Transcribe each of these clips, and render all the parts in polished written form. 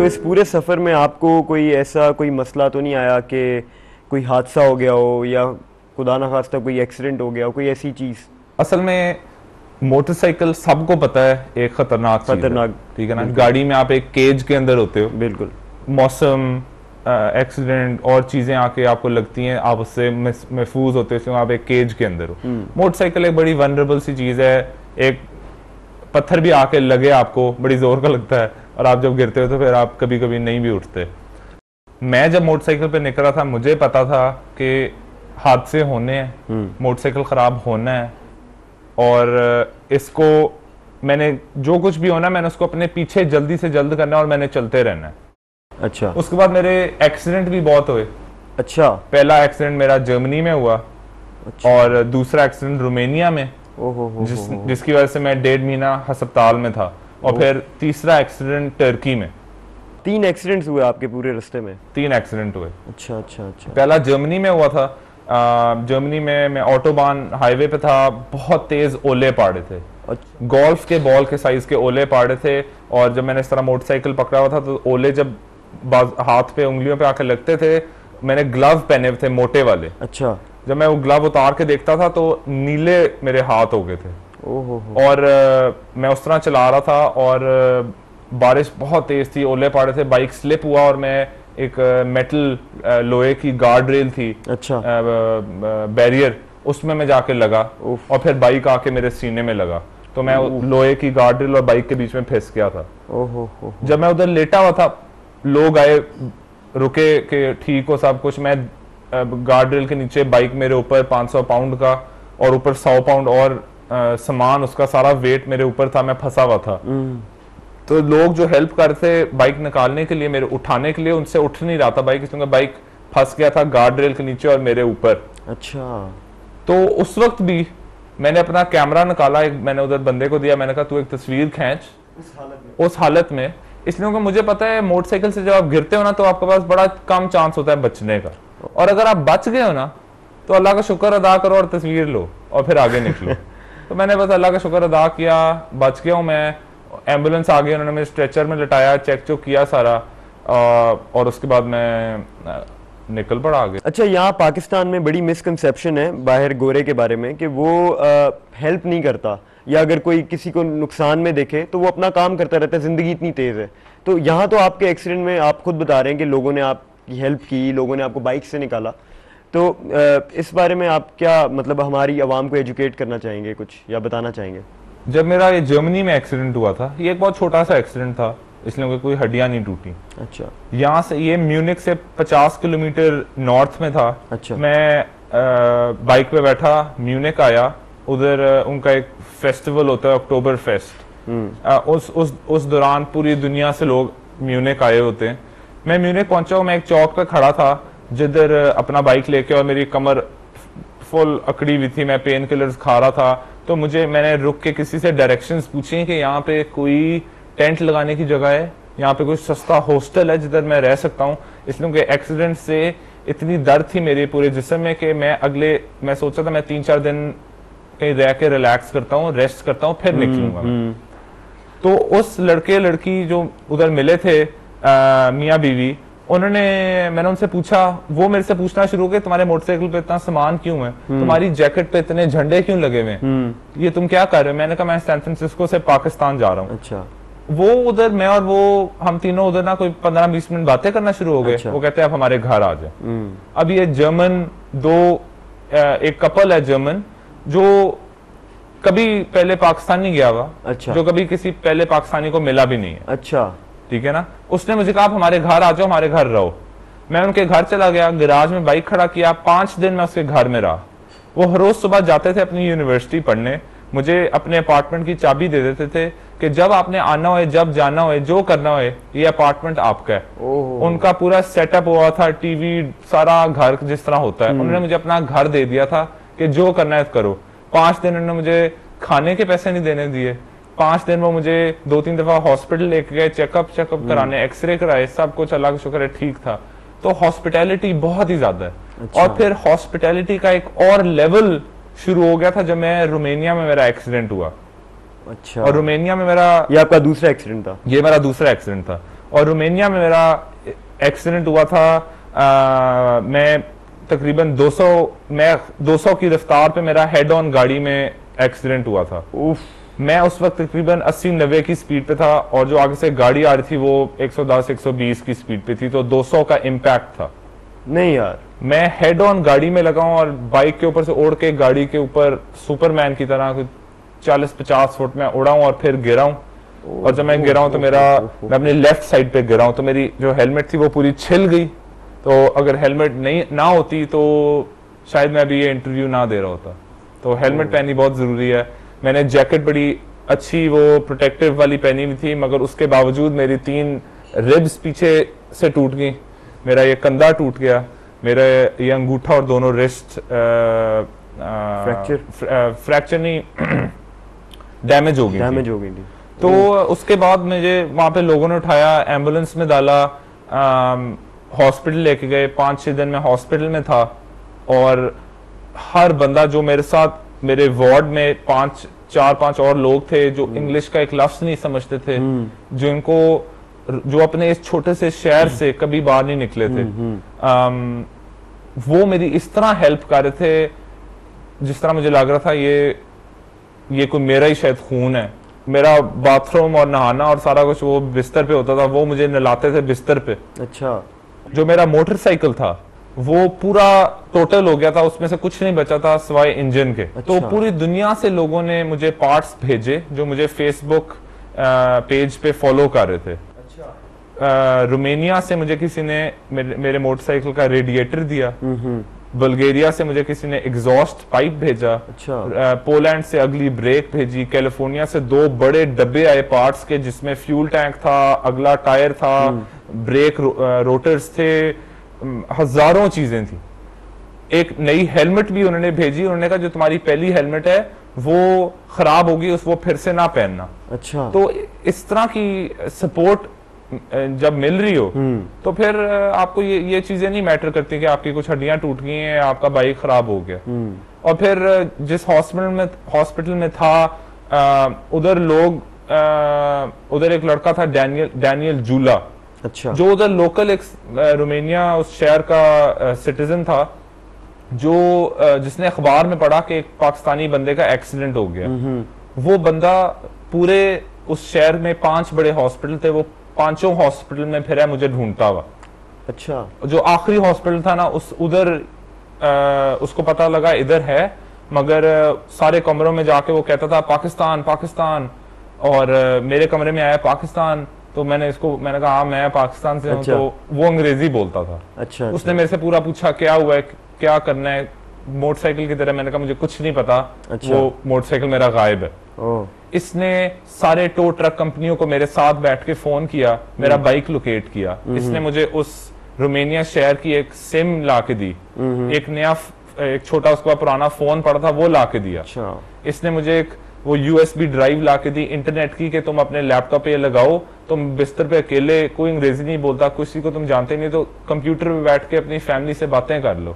तो इस पूरे सफ़र में आपको कोई ऐसा कोई मसला तो नहीं आया कि कोई हादसा हो गया हो या खुदा ना खास्ता कोई एक्सीडेंट हो गया हो, कोई ऐसी चीज़? असल में मोटरसाइकिल सबको पता है एक खतरनाक चीज है, ठीक है ना। गाड़ी में आप एक केज के अंदर होते हो, बिल्कुल। मौसम, एक्सीडेंट और चीजें आके आपको लगती हैं, आप उससे महफूज होते हो, आप एक केज के अंदर हो। मोटरसाइकिल एक बड़ी वनरेबल सी चीज है, एक पत्थर भी आके लगे आपको बड़ी जोर का लगता है, और आप जब गिरते हो तो फिर आप कभी कभी नहीं भी उठते। मैं जब मोटरसाइकिल पे निकला था, मुझे पता था कि हादसे होने हैं, मोटरसाइकिल खराब होना है, और इसको मैंने जो कुछ भी होना मैंने उसको अपने पीछे जल्दी से जल्द करना है और मैंने चलते रहना है। अच्छा। उसके बाद मेरे एक्सीडेंट भी बहुत हुए। अच्छा। पहला एक्सीडेंट मेरा जर्मनी में हुआ। अच्छा। और दूसरा एक्सीडेंट रोमानिया में, जिसकी वजह से मैं 1.5 महीना अस्पताल में था। और फिर तीसरा एक्सीडेंट टर्की में। 3 एक्सीडेंट्स हुए आपके पूरे रास्ते में? 3 एक्सीडेंट हुए। अच्छा अच्छा अच्छा। पहला जर्मनी में हुआ था। जर्मनी में मैं ऑटोबान हाईवे पे था, बहुत तेज ओले पड़े थे। अच्छा। गोल्फ के बॉल के साइज के ओले पड़े थे, और जब मैंने इस तरह मोटरसाइकिल पकड़ा हुआ था तो ओले जब हाथ पे उंगलियों पे आके लगते थे, मैंने ग्लव पहने हुए थे मोटे वाले। अच्छा। जब मैं वो ग्लव उतार के देखता था तो नीले मेरे हाथ हो गए थे। और मैं उस तरह चला रहा था और बारिश बहुत तेज थी, ओले पड़े थे, बाइक स्लिप हुआ और मैं एक मेटल लोहे की गार्ड रेल थी, अच्छा, बैरियर, उसमें मैं जाके लगा और फिर बाइक आके मेरे सीने में लगा, तो मैं लोहे की गार्ड रेल और बाइक के बीच में फंस गया था। जब मैं उधर लेटा हुआ था, लोग आए, रुके कि ठीक हो सब कुछ। मैं गार्ड रेल के नीचे, बाइक मेरे ऊपर 500 पाउंड का और ऊपर 100 पाउंड और सामान, उसका सारा वेट मेरे ऊपर था, मैं फंसा हुआ था। तो लोग जो हेल्प करते बाइक निकालने के लिए, मेरे उठाने के लिए, उनसे उठ नहीं रहा था बाइक, क्योंकि बाइक फंस गया था गार्ड रेल के नीचे और मेरे ऊपर। अच्छा। तो उस वक्त भी मैंने अपना कैमरा निकाला, मैंने उधर बंदे को दिया, मैंने कहा तू एक तस्वीर खींच उस हालत में, इसलिए मुझे पता है मोटरसाइकिल से जब आप गिरते हो ना तो आपके पास बड़ा कम चांस होता है बचने का, और अगर आप बच गए हो ना तो अल्लाह का शुक्र अदा करो और तस्वीर लो और फिर आगे निकलो। तो मैंने बस अल्लाह का शुक्र अदा किया, बच गया हूँ मैं। एम्बुलेंस आ गई, उन्होंने मुझे स्ट्रेचर में लटाया, चेक चुक किया सारा, और उसके बाद मैं निकल पड़ा आगे। अच्छा, यहाँ पाकिस्तान में बड़ी मिसकंसेप्शन है बाहर गोरे के बारे में कि वो हेल्प नहीं करता, या अगर कोई किसी को नुकसान में देखे तो वो अपना काम करता रहता है, जिंदगी इतनी तेज है। तो यहाँ तो आपके एक्सीडेंट में आप खुद बता रहे हैं कि लोगों ने आपकी हेल्प की, लोगों ने आपको बाइक से निकाला, तो इस बारे में आप क्या मतलब हमारी आवाम को एजुकेट करना चाहेंगे कुछ, या बताना चाहेंगे? जब मेरा ये जर्मनी में एक्सीडेंट हुआ था, ये एक बहुत छोटा सा एक्सीडेंट था, इसलिए कोई हड्डियां नहीं टूटी। अच्छा। यहाँ से, ये म्यूनिक से 50 किलोमीटर नॉर्थ में था। अच्छा। मैं बाइक पे बैठा, म्यूनिक आया, उधर उनका एक फेस्टिवल होता है, अक्टूबर फेस्ट। उस दौरान पूरी दुनिया से लोग म्यूनिक आए होते हैं। मैं म्यूनिक पहुंचा, मैं एक चौक पे खड़ा था जिधर अपना बाइक लेके, और मेरी कमर फुल अकड़ी हुई थी, मैं पेन किलर्स खा रहा था। तो मैंने रुक के किसी से डायरेक्शंस पूछी कि यहाँ पे कोई टेंट लगाने की जगह है, यहाँ पे कोई सस्ता हॉस्टल है जिधर मैं रह सकता हूँ, इसलिए एक्सीडेंट से इतनी दर्द थी मेरे पूरे जिस्म में कि मैं सोचा था मैं 3-4 दिन कहीं रह के रिलैक्स करता हूँ, रेस्ट करता हूँ, फिर निकलूंगा। तो उस लड़के लड़की जो उधर मिले थे, मियाँ बीवी, मैंने उनसे पूछा, वो मेरे से पूछना शुरू किया तुम्हारे मोटरसाइकिल पे इतना सामान क्यों है, तुम्हारी जैकेट पे इतने झंडे क्यों लगे हुए, ये तुम क्या कर रहे हो? मैंने कहा मैं सैन फ्रांसिस्को से पाकिस्तान जा रहा हूँ। अच्छा। वो उधर, मैं और वो, हम तीनों उधर ना कोई 15-20 मिनट बातें करना शुरू हो गए। अच्छा। वो कहते हैं आप हमारे घर आ जाए। अब ये जर्मन एक कपल है जर्मन, जो कभी पहले पाकिस्तान नहीं गया हुआ। अच्छा। जो कभी किसी पहले पाकिस्तानी को मिला भी नहीं है। अच्छा, ठीक है ना। उसने मुझे कहा आप हमारे घर आ जाओ, हमारे घर रहो। मैं उनके घर चला गया, गैराज में बाइक खड़ा किया, 5 दिन मैं उसके घर में रहा। वो हर रोज सुबह जाते थे अपनी यूनिवर्सिटी पढ़ने, मुझे अपने अपार्टमेंट की चाबी दे देते थे कि जब आपने आना हो, जब जाना हो, जो करना हो, ये अपार्टमेंट आपका है। उनका पूरा सेटअप हुआ था, टीवी, सारा घर जिस तरह होता है, उन्होंने मुझे अपना घर दे दिया था कि जो करना है करो। 5 दिन उन्होंने मुझे खाने के पैसे नहीं देने दिए। 5 दिन वो मुझे 2-3 दफा हॉस्पिटल लेके गए, चेकअप कराने, एक्सरे कराए, सब कुछ अल्लाह का शुक्र है ठीक था। तो हॉस्पिटैलिटी बहुत ही ज्यादा है। अच्छा। और फिर हॉस्पिटैलिटी का एक और लेवल शुरू हो गया था जब मैं रोमानिया में मेरा एक्सीडेंट हुआ। अच्छा। और रोमानिया में मेरा, ये आपका दूसरा एक्सीडेंट था? ये मेरा दूसरा एक्सीडेंट था। और रोमानिया में मेरा एक्सीडेंट हुआ था, मैं तकरीबन 200 की रफ्तार पे मेरा हेड ऑन गाड़ी में एक्सीडेंट हुआ था। मैं उस वक्त तकरीबन 80-90 की स्पीड पे था और जो आगे से गाड़ी आ रही थी वो 110-120 की स्पीड पे थी, तो 200 का इम्पैक्ट था। नहीं यार, मैं हेड ऑन गाड़ी में लगा हूं और बाइक के ऊपर से उड़ के गाड़ी के ऊपर सुपरमैन की तरह 40-50 फुट में उड़ा हूं और फिर गिरा हूं। और जब मैं गिरा हूं तो मैं अपनी लेफ्ट साइड पे गिरा हूं, तो मेरी जो हेलमेट थी वो पूरी छिल गई। तो अगर हेलमेट नहीं ना होती तो शायद मैं अभी ये इंटरव्यू ना दे रहा होता। तो हेलमेट पहननी बहुत जरूरी है। मैंने जैकेट बड़ी अच्छी वो प्रोटेक्टिव वाली पहनी हुई थी, मगर उसके बावजूद मेरी 3 रिब्स पीछे से टूट गई, मेरा ये कंधा टूट गया, मेरा ये अंगूठा और दोनों रिस्ट फ्रैक्चर नहीं डैमेज हो गई थी। तो उसके बाद मुझे वहां पे लोगों ने उठाया, एम्बुलेंस में डाला, हॉस्पिटल लेके गए। 5-6 दिन में हॉस्पिटल में था और हर बंदा जो मेरे साथ मेरे वार्ड में 4-5 और लोग थे जो इंग्लिश का एक लफ्ज नहीं समझते थे, जो अपने इस छोटे से शहर से कभी बाहर नहीं निकले थे, वो मेरी इस तरह हेल्प कर रहे थे जिस तरह मुझे लग रहा था ये कोई मेरा ही शायद खून है। मेरा बाथरूम और नहाना और सारा कुछ वो बिस्तर पे होता था, वो मुझे नहलाते थे बिस्तर पे। अच्छा। जो मेरा मोटरसाइकिल था वो पूरा टोटल हो गया था, उसमें से कुछ नहीं बचा था सिवाय इंजन के। अच्छा। तो पूरी दुनिया से लोगों ने मुझे पार्ट्स भेजे जो मुझे फेसबुक पेज पे फॉलो कर रहे थे। अच्छा। रोमानिया से मुझे किसी ने मेरे मोटरसाइकिल का रेडिएटर दिया, बल्गेरिया से मुझे किसी ने एग्जॉस्ट पाइप भेजा। अच्छा। पोलैंड से अगली ब्रेक भेजी, कैलिफोर्निया से 2 बड़े डब्बे आए पार्ट्स के जिसमें फ्यूल टैंक था, अगला टायर था, ब्रेक रोटर्स थे, हजारों चीजें थी। एक नई हेलमेट भी उन्होंने भेजी, उन्होंने कहा जो तुम्हारी पहली हेलमेट है वो खराब होगी, वो फिर से ना पहनना। अच्छा। तो इस तरह की सपोर्ट जब मिल रही हो तो फिर आपको ये चीजें नहीं मैटर करती कि आपकी कुछ हड्डियां टूट गई हैं, आपका बाइक खराब हो गया। और फिर जिस हॉस्पिटल में था उधर एक लड़का था डैनियल जूला। अच्छा। जो उधर लोकल एक रोमानिया उस शहर का सिटीजन था, जो जिसने अखबार में पढ़ा कि एक पाकिस्तानी बंदे का एक्सीडेंट हो गया। वो बंदा पूरे उस शहर में 5 बड़े हॉस्पिटल थे, वो 5 हॉस्पिटल में फिर मुझे ढूंढता हुआ। अच्छा। जो आखिरी हॉस्पिटल था ना उसको पता लगा इधर है, मगर सारे कमरों में जाके वो कहता था पाकिस्तान पाकिस्तान, और मेरे कमरे में आया पाकिस्तान, तो मैंने कहा हाँ मैं पाकिस्तान से हूँ। अच्छा। तो वो अंग्रेजी बोलता था। अच्छा। उसने मेरे से पूरा पूछा क्या हुआ है, क्या करना है, मोटरसाइकिल की तरह। मैंने कहा मुझे कुछ नहीं पता। अच्छा। वो मोटरसाइकिल मेरा गायब है। इसने सारे टो ट्रक कंपनियों को मेरे साथ बैठ के फोन किया, मेरा बाइक लोकेट किया। इसने मुझे उस रोमानिया शहर की एक सिम ला के दी, एक छोटा उसका पुराना फोन पड़ा था वो ला के दिया। अच्छा। इसने मुझे वो USB ड्राइव ला के दी इंटरनेट की कि तुम अपने लैपटॉप पे लगाओ, तुम बिस्तर पे अकेले, कोई अंग्रेजी नहीं बोलता, किसी को तुम जानते नहीं, तो कंप्यूटर पे बैठ के अपनी फैमिली से बातें कर लो।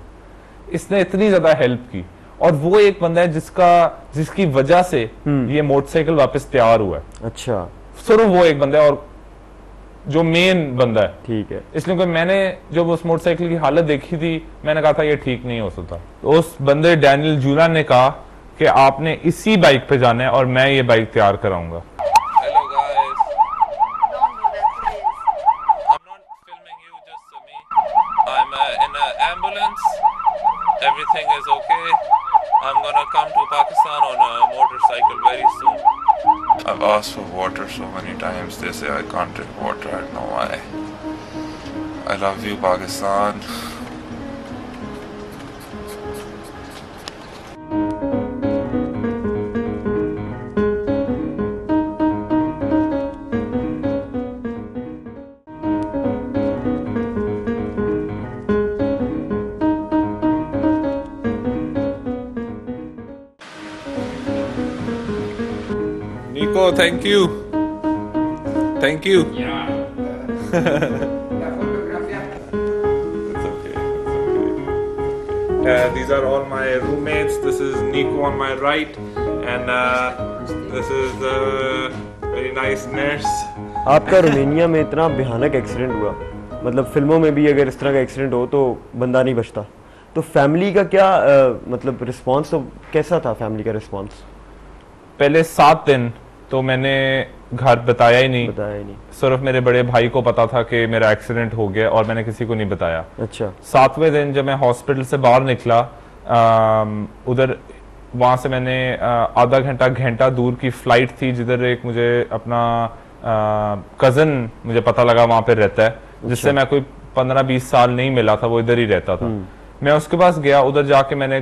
इसने इतनी ज्यादा हेल्प की, और वो एक बंदा है जिसकी वजह से ये मोटरसाइकिल वापस तैयार हुआ है। अच्छा। सिर्फ वो एक बंदा है, और जो मेन बंदा है। ठीक है। इसलिए कि मैंने जब उस मोटरसाइकिल की हालत देखी थी, मैंने कहा था ये ठीक नहीं हो सकता। तो उस बंदे डैनियल जूला ने कहा कि आपने इसी बाइक पे जाना है और मैं ये बाइक तैयार कराऊंगा। Everything is okay. I'm gonna come to Pakistan on a motorcycle very soon. I've asked for water so many times. They say I can't drink water. I don't know why. I love you, Pakistan. Nico, thank you. Thank you. Yeah. It's okay. These are all my roommates. This is Nico on my right, and this is a very nice nurse. आपका Romania में इतना भयानक accident हुआ, मतलब फिल्मों में भी अगर इस तरह का एक्सीडेंट हो तो बंदा नहीं बचता, तो फैमिली का क्या मतलब रिस्पांस, तो कैसा था फैमिली का रिस्पांस? पहले 7 दिन तो मैंने घर बताया ही नहीं। सिर्फ मेरे बड़े भाई को पता था कि मेरा एक्सीडेंट हो गया और मैंने किसी को नहीं बताया। अच्छा। 7वें दिन जब मैं हॉस्पिटल से बाहर निकला, उधर वहां से मैंने आधा घंटा दूर की फ्लाइट थी, जिधर एक मुझे अपना कजन मुझे पता लगा वहां पे रहता है, जिससे मैं कोई 15-20 साल नहीं मिला था, वो इधर ही रहता था। मैं उसके पास गया, उधर जाके मैंने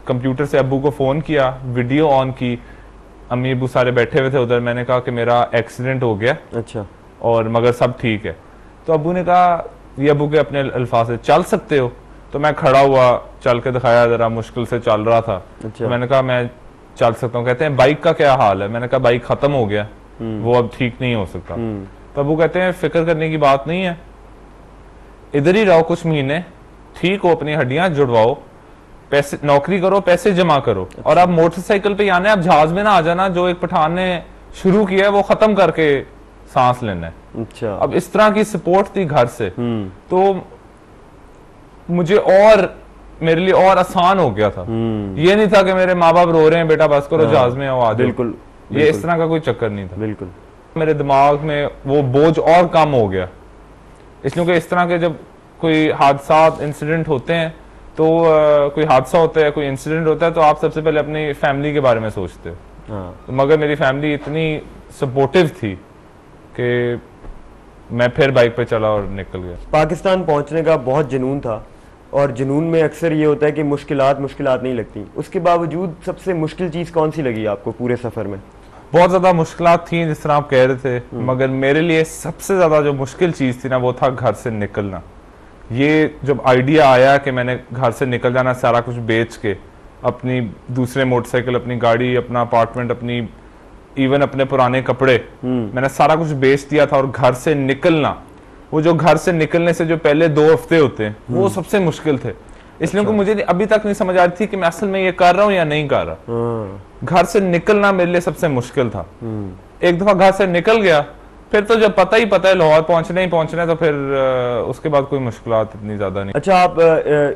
कंप्यूटर से अब्बू को फोन किया, वीडियो ऑन की, अम्मी अब्बू सारे बैठे हुए थे उधर। मैंने कहा कि मेरा एक्सीडेंट हो गया। अच्छा। और मगर सब ठीक है। तो अब्बू ने कहा, ये अब्बू के अपने अल्फाज से, चल सकते हो? तो मैं खड़ा हुआ, चल के दिखाया, जरा मुश्किल से चल रहा था। अच्छा। तो मैंने कहा मैं चल सकता हूँ। कहते हैं बाइक का क्या हाल है? मैंने कहा बाइक खत्म हो गया, वो अब ठीक नहीं हो सकता। तो अब्बू कहते हैं फिक्र करने की बात नहीं है, इधर ही रहो कुछ महीने, ठीक हो, अपनी हड्डियां जुड़वाओ, पैसे नौकरी करो, पैसे जमा करो। अच्छा। और आप मोटरसाइकिल पे आना है, आप जहाज में ना आ जाना, जो एक पठान ने शुरू किया है वो खत्म करके सांस लेना है। अच्छा। अब इस तरह की सपोर्ट थी घर से, तो मुझे और मेरे लिए और आसान हो गया था। ये नहीं था कि मेरे माँ बाप रो रहे हैं, बेटा बस करो, जहाज में आओ, आ जाओ। बिल्कुल। ये इस तरह का कोई चक्कर नहीं था। बिल्कुल। मेरे दिमाग में वो बोझ और कम हो गया, इसलिए कि इस तरह के जब कोई हादसा इंसिडेंट होते हैं, तो कोई हादसा होता है, कोई इंसिडेंट होता है, तो आप सबसे पहले अपनी फैमिली के बारे में सोचते हो। तो मगर मेरी फैमिली इतनी सपोर्टिव थी कि मैं फिर बाइक पे चला और निकल गया। पाकिस्तान पहुंचने का बहुत जुनून था, और जुनून में अक्सर ये होता है कि मुश्किलात नहीं लगती। उसके बावजूद सबसे मुश्किल चीज़ कौन सी लगी आपको पूरे सफ़र में? बहुत ज़्यादा मुश्किलात थी, जिस तरह आप कह रहे थे, मगर मेरे लिए सबसे ज़्यादा जो मुश्किल चीज़ थी ना, वो था घर से निकलना। ये जब आइडिया आया कि मैंने घर से निकल जाना, सारा कुछ बेच के, अपनी दूसरे मोटरसाइकिल, अपनी गाड़ी, अपना अपार्टमेंट, अपनी इवन अपने पुराने कपड़े, मैंने सारा कुछ बेच दिया था। और घर से निकलना, वो जो घर से निकलने से जो पहले 2 हफ्ते होते हैं, वो सबसे मुश्किल थे। इसलिए अच्छा। मुझे अभी तक नहीं समझ आ रही थी कि मैं असल में ये कर रहा हूँ या नहीं कर रहा। घर से निकलना मेरे लिए सबसे मुश्किल था। एक दफा घर से निकल गया, फिर तो जब पता है लाहौर पहुंचना ही पहुंचना है, तो फिर उसके बाद कोई मुश्किलात इतनी ज्यादा नहीं। अच्छा, आप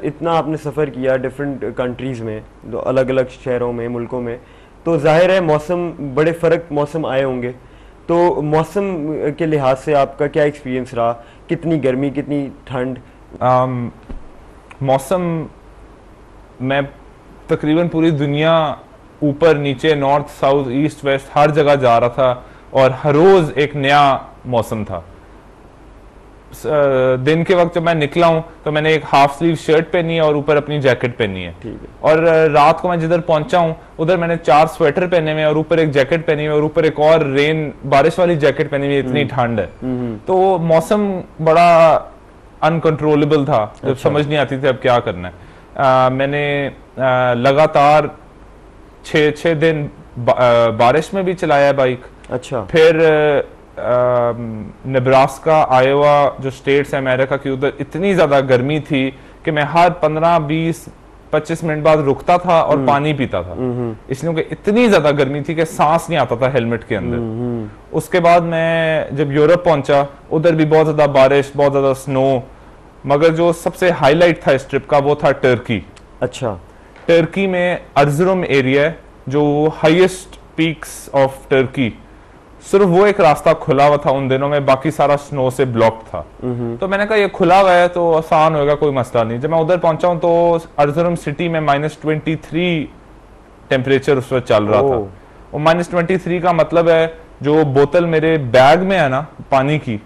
इतना आपने सफर किया डिफरेंट कंट्रीज में, तो अलग अलग शहरों में, मुल्कों में, तो जाहिर है मौसम, बड़े फर्क मौसम आए होंगे, तो मौसम के लिहाज से आपका क्या एक्सपीरियंस रहा? कितनी गर्मी, कितनी ठंड? मौसम, मैं तकरीबन पूरी दुनिया, ऊपर नीचे, नॉर्थ साउथ ईस्ट वेस्ट, हर जगह जा रहा था, और हर रोज एक नया मौसम था। दिन के वक्त जब मैं निकला हूं, तो मैंने एक हाफ स्लीव शर्ट पहनी है और ऊपर अपनी जैकेट पहनी है। और रात को मैं जिधर पहुंचा हूं, उधर मैंने 4 स्वेटर पहने हुए और ऊपर एक जैकेट पहनी हुई, और ऊपर एक और बारिश वाली जैकेट पहनी हुई, इतनी ठंड है। तो मौसम बड़ा अनकंट्रोलेबल था। जब समझ नहीं आती थी अब क्या करना है। मैंने लगातार 6 दिन बारिश में भी चलाया बाइक। अच्छा। फिर नेब्रास्का, आयोवा, जो स्टेट्स है अमेरिका की, उधर इतनी ज्यादा गर्मी थी कि मैं हर 15, 20, 25 मिनट बाद रुकता था और पानी पीता था, इसलिए कि इतनी ज्यादा गर्मी थी कि सांस नहीं आता था हेलमेट के अंदर। उसके बाद मैं जब यूरोप पहुंचा, उधर भी बहुत ज्यादा बारिश, बहुत ज्यादा स्नो, मगर जो सबसे हाईलाइट था इस ट्रिप का, वो था टर्की। अच्छा। टर्की में अर्जुरम एरिया है, जो हाईएस्ट पीक्स ऑफ टर्की, सिर्फ वो एक रास्ता खुला हुआ था उन दिनों में, बाकी सारा स्नो से ब्लॉक था। तो मैंने कहा ये खुला हुआ है तो आसान होगा, कोई मसला नहीं। जब मैं उधर पहुंचा हूं, तो अर्जुरम सिटी में -23 टेम्परेचर उस वक्त चल रहा था। और -23 का मतलब है, जो बोतल मेरे बैग में है ना पानी की,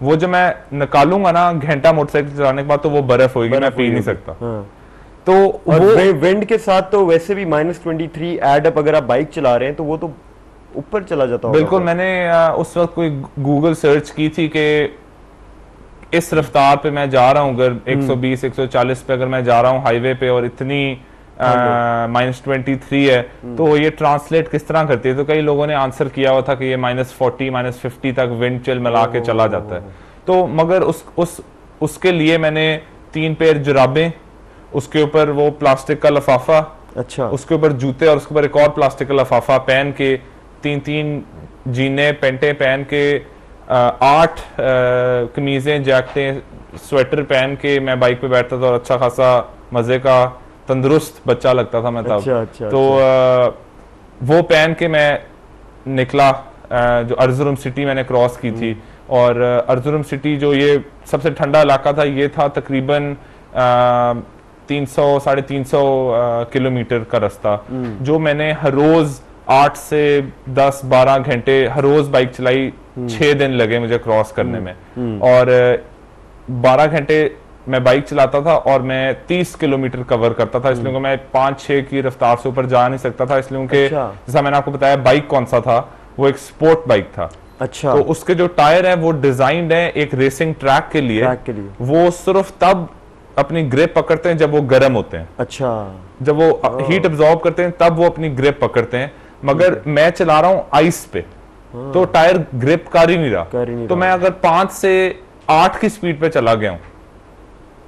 वो जब मैं निकालूंगा ना घंटा मोटरसाइकिल चलाने के बाद, तो वो बर्फ होगी, मैं पी नहीं सकता। तो वो विंड के साथ तो वैसे भी -23 एड अप, अगर आप बाइक चला रहे हैं तो वो तो ऊपर चला जाता होगा। बिल्कुल। मैंने उस वक्त कोई गूगल सर्च की थी कि इस रफ्तार पे मैं जा रहा हूँ, अगर 120, 140 पे अगर मैं जा रहा हूँ हाईवे पे, और इतनी -23 है, तो ये ट्रांसलेट किस तरह करती है? तो कई लोगों ने आंसर किया हुआ था कि ये -40, -50 तक विंड चिल मिला के चला जाता है। तो मगर उसके लिए मैंने 3 पेयर जुराबें, उसके ऊपर वो प्लास्टिक का लिफाफा, अच्छा, उसके ऊपर जूते, और उसके ऊपर एक और प्लास्टिक का लिफाफा पहन के 3-3 जीने पेंटे पहन के 8 कमीजें जैकेटें स्वेटर पहन के मैं बाइक पे बैठता था और अच्छा खासा मजे का तंदुरुस्त बच्चा लगता था मैं तब। तो वो पहन के मैं निकला, जो अर्जुरुम सिटी मैंने क्रॉस की थी। और अर्जुरुम सिटी जो ये सबसे ठंडा इलाका था, ये था तकरीबन 300-350 किलोमीटर का रास्ता, जो मैंने हर रोज 8 से 10-12 घंटे हर रोज बाइक चलाई। 6 दिन लगे मुझे क्रॉस करने में, और 12 घंटे मैं बाइक चलाता था और मैं 30 किलोमीटर कवर करता था, इसलिए मैं 5-6 की रफ्तार से ऊपर जा नहीं सकता था, इसलिए जैसा मैंने आपको बताया बाइक कौन सा था, वो एक स्पोर्ट बाइक था। अच्छा। तो उसके जो टायर है वो डिजाइंड है एक रेसिंग ट्रैक के लिए। वो सिर्फ तब अपनी ग्रिप पकड़ते हैं जब वो गर्म होते हैं। अच्छा। जब वो हीट अब्सॉर्ब करते हैं तब वो अपनी ग्रिप पकड़ते हैं, मगर मैं चला रहा हूँ आइस पे, तो टायर ग्रिप कर ही नहीं रहा। तो मैं अगर 5 से 8 की स्पीड पे चला गया हूँ,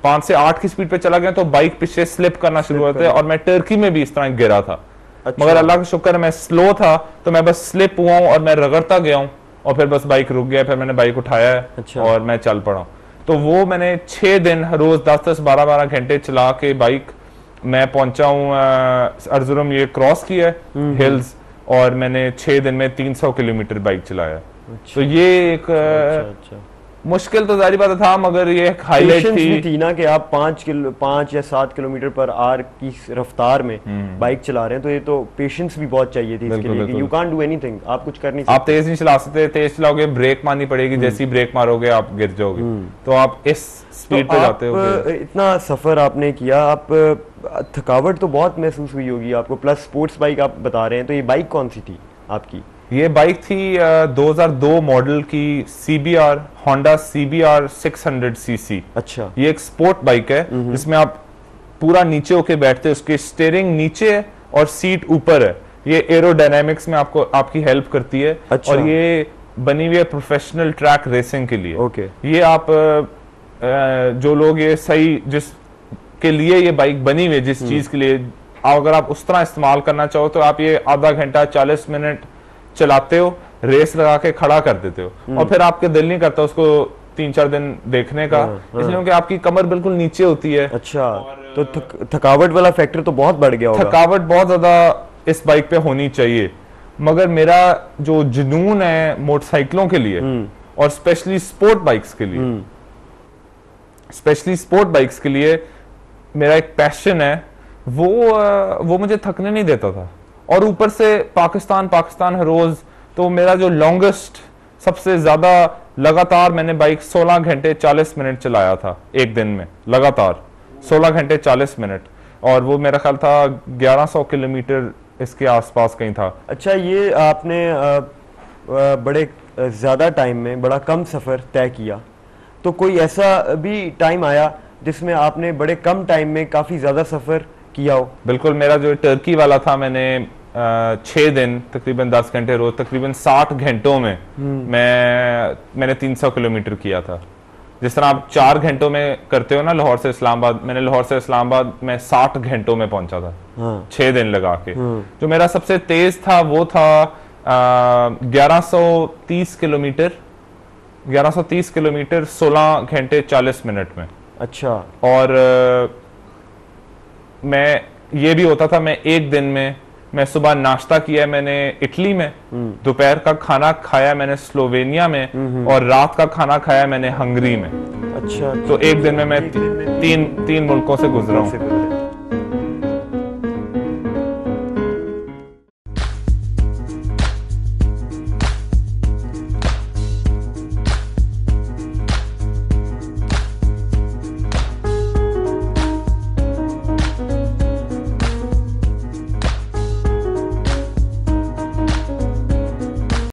5 से 8 की स्पीड पे चला गया तो बाइक पीछे स्लिप करना शुरू होता है, और मैं टर्की में भी इस तरह गिरा था। अच्छा। मगर अल्लाह का शुक्र है मैं स्लो था, तो मैं बस स्लिप हुआ हूँ और मैं रगड़ता गया हूँ, और फिर बस बाइक रुक गया, फिर मैंने बाइक उठाया है। अच्छा। और मैं चल पड़ा। तो वो मैंने 6 दिन हर रोज 10-10 12-12 घंटे चला के बाइक मैं पहुंचा हूँ अर्जुरुम, ये क्रॉस किया है हिल्स, और मैंने 6 दिन में 300 किलोमीटर बाइक चलाया। अच्छा। तो ये एक अच्छा। मुश्किल तो जारी बात था, मगर ये एक हाईलाइट थी ना कि आप 5 या 7 किलोमीटर पर आवर की रफ्तार में बाइक चला रहे हैं, तो ये तो पेशेंस भी बहुत चाहिए थी इसके लिए। यू कांट डू एनीथिंग, आप कुछ कर नहीं सकते। आप तेज नहीं चला सकते, तेज चलाओगे ब्रेक मारनी पड़ेगी, जैसी ब्रेक मारोगे आप गिर जाओगे। तो आप इस स्पीड पे जाते हो। इतना सफर आपने किया, आप थकावट तो बहुत महसूस हुई होगी आपको, प्लस स्पोर्ट्स बाइक आप बता रहे हैं, तो ये बाइक कौन सी थी आपकी? ये बाइक थी 2002 मॉडल की CBR, होंडा CBR 600 सीसी। अच्छा। ये एक स्पोर्ट बाइक है जिसमें आप पूरा नीचे होके बैठते हैं, उसकी स्टीयरिंग नीचे है और सीट ऊपर है। ये एरोडायनामिक्स में आपकी हेल्प करती है। अच्छा। और ये बनी हुई है प्रोफेशनल ट्रैक रेसिंग के लिए। ओके। ये आप जो लोग ये सही जिस के लिए ये बाइक बनी हुई है, जिस चीज के लिए अगर आप उस तरह इस्तेमाल करना चाहो, तो आप ये आधा घंटा 40 मिनट चलाते हो, रेस लगा के खड़ा कर देते हो, और फिर आपके दिल नहीं करता उसको 3-4 दिन देखने का, इसलिए क्योंकि आपकी कमर बिल्कुल नीचे होती है। अच्छा। तो थकावट वाला फैक्टर तो बहुत बढ़ गया होगा। थकावट बहुत ज्यादा इस बाइक पे होनी चाहिए, मगर मेरा जो जुनून है मोटरसाइकिलों के लिए और स्पेशली स्पोर्ट बाइक्स के लिए मेरा एक पैशन है, वो मुझे थकने नहीं देता था। और ऊपर से पाकिस्तान हर रोज, तो मेरा जो लॉन्गेस्ट सबसे ज्यादा लगातार मैंने बाइक 16 घंटे 40 मिनट चलाया था एक दिन में, लगातार 16 घंटे 40 मिनट, और वो मेरा ख्याल था 1100 किलोमीटर इसके आसपास कहीं था। अच्छा, ये आपने बड़े ज्यादा टाइम में बड़ा कम सफर तय किया, तो कोई ऐसा भी टाइम आया जिसमें आपने बड़े कम टाइम में काफी ज्यादा सफर किया हो? बिल्कुल। मेरा जो टर्की वाला था, मैंने 6 दिन तकरीबन 10 घंटे रोज, तकरीबन 60 घंटों में मैंने 300 किलोमीटर किया था। जिस तरह आप 4 घंटों में करते हो ना लाहौर से इस्लामाबाद, मैंने लाहौर से इस्लामाबाद में 60 घंटों में पहुंचा था। 6 दिन लगा के। जो मेरा सबसे तेज था वो था 1130 किलोमीटर 16 घंटे 40 मिनट में। अच्छा। और मैं ये भी होता था, मैं एक दिन में मैं सुबह नाश्ता किया मैंने इटली में, दोपहर का खाना खाया मैंने स्लोवेनिया में, और रात का खाना खाया मैंने हंगरी में। अच्छा। तो एक दिन में मैं तीन मुल्कों से गुजरा हूँ।